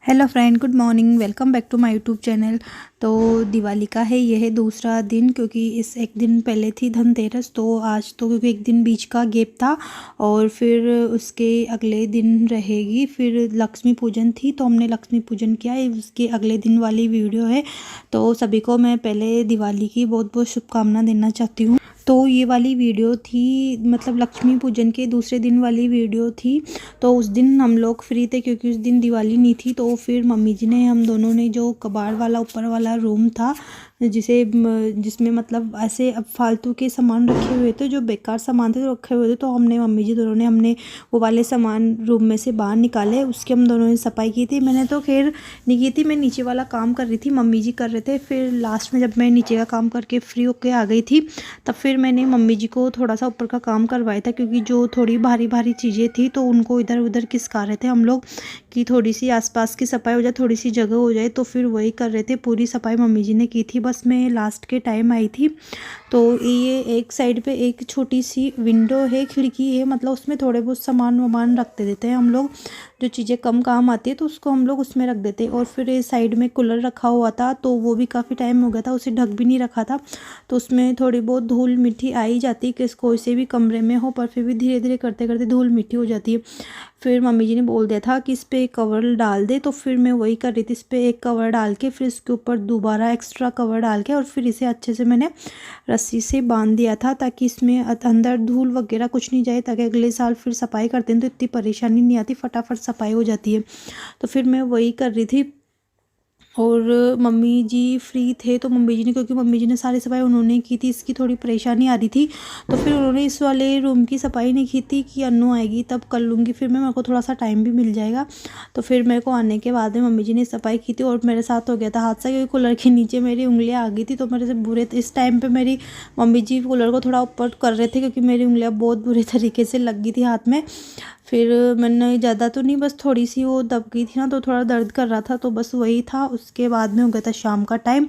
Hello friend, good morning. Welcome back to my YouTube channel. तो दिवाली का है यह दूसरा दिन, क्योंकि इस एक दिन पहले थी धनतेरस। तो आज तो क्योंकि एक दिन बीच का गैप था और फिर उसके अगले दिन रहेगी, फिर लक्ष्मी पूजन थी तो हमने लक्ष्मी पूजन किया। उसके अगले दिन वाली वीडियो है। तो सभी को मैं पहले दिवाली की बहुत बहुत शुभकामना देना चाहती हूँ। तो ये वाली वीडियो थी, मतलब लक्ष्मी पूजन के दूसरे दिन वाली वीडियो थी। तो उस दिन हम लोग फ्री थे क्योंकि उस दिन दिवाली नहीं थी। तो फिर मम्मी जी ने, हम दोनों ने, जो कबाड़ वाला ऊपर वाला रूम था जिसमें मतलब ऐसे अब फालतू के सामान रखे हुए थे, जो बेकार सामान थे रखे हुए थे, तो मम्मी जी दोनों ने हमने वो वाले सामान रूम में से बाहर निकाले। उसकी हम दोनों ने सफाई की थी। मैंने तो खैर नहीं की थी, मैं नीचे वाला काम कर रही थी, मम्मी जी कर रहे थे। फिर लास्ट में जब मैं नीचे का काम करके फ्री होके आ गई थी, तब फिर मैंने मम्मी जी को थोड़ा सा ऊपर का काम करवाया था, क्योंकि जो थोड़ी भारी भारी चीज़ें थी तो उनको इधर उधर खिसका रहे थे हम लोग, कि थोड़ी सी आसपास की सफाई हो जाए, थोड़ी सी जगह हो जाए। तो फिर वही कर रहे थे, पूरी सफाई मम्मी जी ने की थी। बस मैं लास्ट के टाइम आई थी। तो ये एक साइड पे एक छोटी सी विंडो है, खिड़की है, मतलब उसमें थोड़े बहुत सामान वामान रखते देते हैं हम लोग, जो चीज़ें कम काम आती है तो उसको हम लोग उसमें रख देते हैं। और फिर ये साइड में कूलर रखा हुआ था, तो वो भी काफ़ी टाइम हो गया था, उसे ढक भी नहीं रखा था, तो उसमें थोड़ी बहुत धूल मिट्टी आ ही जाती है, कि कोई से भी कमरे में हो, पर फिर भी धीरे धीरे करते करते धूल मिट्टी हो जाती है। फिर मम्मी जी ने बोल दिया था कि इस पर एक कवर डाल दे, तो फिर मैं वही कर रही थी। इस पर एक कवर डाल के फिर इसके ऊपर दोबारा एक्स्ट्रा कवर डाल के और फिर इसे अच्छे से मैंने रस्सी से बांध दिया था, ताकि इसमें अंदर धूल वगैरह कुछ नहीं जाए, ताकि अगले साल फिर सफाई करते हैं तो इतनी परेशानी नहीं आती, फटाफट सफाई हो जाती है। तो फिर मैं वही कर रही थी। और मम्मी जी फ्री थे तो मम्मी जी ने, क्योंकि मम्मी जी ने सारी सफाई उन्होंने की थी, इसकी थोड़ी परेशानी आ रही थी, तो फिर उन्होंने इस वाले रूम की सफाई नहीं की थी कि अन्नू आएगी तब कर लूँगी, फिर मेरे को थोड़ा सा टाइम भी मिल जाएगा। तो फिर मेरे को आने के बाद में मम्मी जी ने सफाई की थी, और मेरे साथ हो गया था हादसा, क्योंकि कूलर के नीचे मेरी उंगलियाँ आ गई थी। तो मेरे से बुरे इस टाइम पर मेरी मम्मी जी कूलर को थोड़ा ऊपर कर रहे थे, क्योंकि मेरी उंगलियाँ बहुत बुरे तरीके से लग गई थी हाथ में। फिर मैंने ज़्यादा तो नहीं, बस थोड़ी सी वो दब गई थी ना, तो थोड़ा दर्द कर रहा था, तो बस वही था। उसके बाद में हो गया था शाम का टाइम।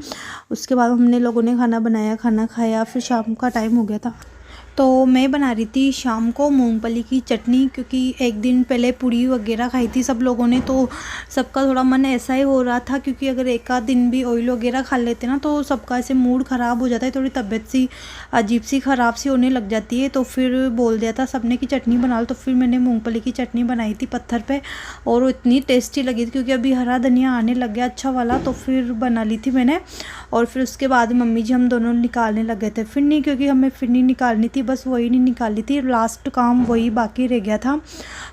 उसके बाद हमने लोगों ने खाना बनाया, खाना खाया, फिर शाम का टाइम हो गया था। तो मैं बना रही थी शाम को मूंगफली की चटनी, क्योंकि एक दिन पहले पूड़ी वगैरह खाई थी सब लोगों ने, तो सबका थोड़ा मन ऐसा ही हो रहा था, क्योंकि अगर एक आध दिन भी ऑयल वगैरह खा लेते ना तो सबका ऐसे मूड ख़राब हो जाता है, थोड़ी तबीयत सी अजीब सी ख़राब सी होने लग जाती है। तो फिर बोल दिया था सबने कि चटनी बना लो, तो फिर मैंने मूँगफली की चटनी बनाई थी पत्थर पर, और वो इतनी टेस्टी लगी थी, क्योंकि अभी हरा धनिया आने लग गया अच्छा वाला, तो फिर बना ली थी मैंने। और फिर उसके बाद मम्मी जी हम दोनों निकालने लग गए थे फिरनी, क्योंकि हमें फिरनी निकालनी थी, बस वही नहीं निकाली थी, लास्ट काम वही बाकी रह गया था।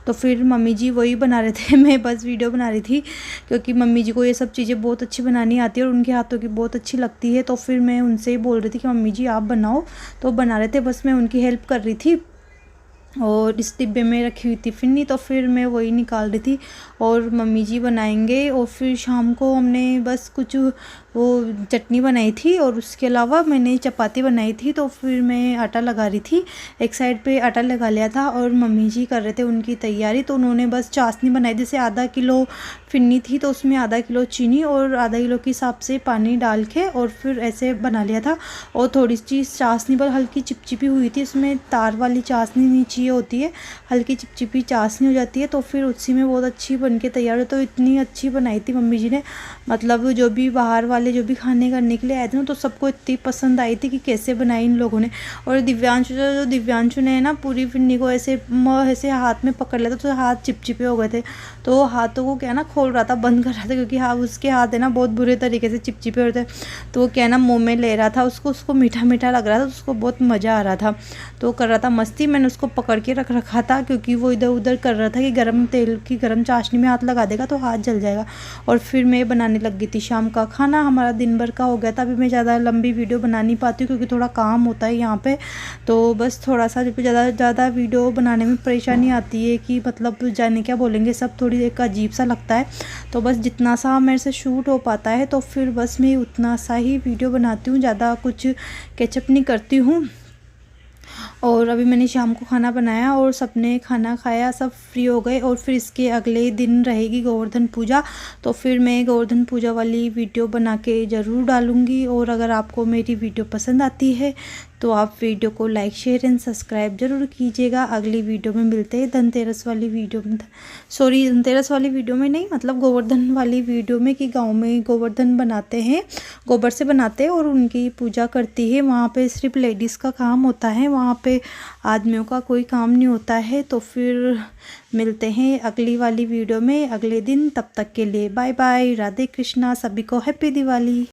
तो फिर मम्मी जी वही बना रहे थे, मैं बस वीडियो बना रही थी, क्योंकि मम्मी जी को ये सब चीज़ें बहुत अच्छी बनानी आती है और उनके हाथों की बहुत अच्छी लगती है। तो फिर मैं उनसे ही बोल रही थी कि मम्मी जी आप बनाओ, तो बना रहे थे, बस मैं उनकी हेल्प कर रही थी। और इस डिब्बे में रखी हुई थी फिरनी, तो फिर मैं वही निकाल रही थी, और मम्मी जी बनाएंगे। और फिर शाम को हमने बस कुछ वो चटनी बनाई थी, और उसके अलावा मैंने चपाती बनाई थी। तो फिर मैं आटा लगा रही थी, एक साइड पे आटा लगा लिया था, और मम्मी जी कर रहे थे उनकी तैयारी। तो उन्होंने बस चाशनी बनाई, जैसे आधा किलो फिरनी थी तो उसमें आधा किलो चीनी और आधा किलो के हिसाब से पानी डाल के और फिर ऐसे बना लिया था। और थोड़ी सी चाशनी पर हल्की चिपचिपी हुई थी, उसमें तार वाली चाशनी नहीं चाहिए होती है, हल्की चिपचिपी चाशनी हो जाती है, तो फिर उसी में बहुत अच्छी बन के तैयार हो। तो इतनी अच्छी बनाई थी मम्मी जी ने, मतलब जो भी बाहर वाले जो भी खाने करने के लिए आए थे ना, तो सबको इतनी पसंद आई थी कि कैसे बनाई इन लोगों ने। और दिव्यांशु ने ना पूरी फिरनी को ऐसे ऐसे हाथ में पकड़ लिया था, तो हाथ चिपचिपे हो गए थे, तो हाथों को क्या ना खोल रहा था, बंद कर रहा था, क्योंकि हाँ उसके हाथ है ना बहुत बुरे तरीके से चिपचिपे होते, तो वो क्या ना मुँह में ले रहा था, उसको मीठा मीठा लग रहा था, तो उसको बहुत मज़ा आ रहा था, तो कर रहा था मस्ती। मैंने उसको पकड़ के रख रखा था, क्योंकि वो इधर उधर कर रहा था कि गर्म तेल की गर्म चाशनी में हाथ लगा देगा तो हाथ जल जाएगा। और फिर मैं बनाने लग गई थी शाम का खाना। हमारा दिन भर का हो गया था। अभी मैं ज़्यादा लंबी वीडियो बना नहीं पाती हूँ, क्योंकि थोड़ा काम होता है यहाँ पे, तो बस थोड़ा सा ज़्यादा वीडियो बनाने में परेशानी आती है, कि मतलब जाने क्या बोलेंगे सब, थोड़ी एक अजीब सा लगता है। तो बस जितना सा मेरे से शूट हो पाता है, तो फिर बस मैं उतना सा ही वीडियो बनाती हूँ, ज़्यादा कुछ कैचअप नहीं करती हूँ। और अभी मैंने शाम को खाना बनाया और सबने खाना खाया, सब फ्री हो गए। और फिर इसके अगले दिन रहेगी गोवर्धन पूजा, तो फिर मैं गोवर्धन पूजा वाली वीडियो बना के ज़रूर डालूँगी। और अगर आपको मेरी वीडियो पसंद आती है तो आप वीडियो को लाइक शेयर एंड सब्सक्राइब जरूर कीजिएगा। अगली वीडियो में मिलते हैं धनतेरस वाली वीडियो में, सॉरी धनतेरस वाली वीडियो में नहीं, मतलब गोवर्धन वाली वीडियो में, कि गांव में गोवर्धन बनाते हैं, गोबर से बनाते हैं और उनकी पूजा करती है। वहाँ पे सिर्फ लेडीज़ का काम होता है, वहाँ पे आदमियों का कोई काम नहीं होता है। तो फिर मिलते हैं अगली वाली वीडियो में अगले दिन, तब तक के लिए बाय बाय, राधे कृष्णा, सभी को हैप्पी दिवाली।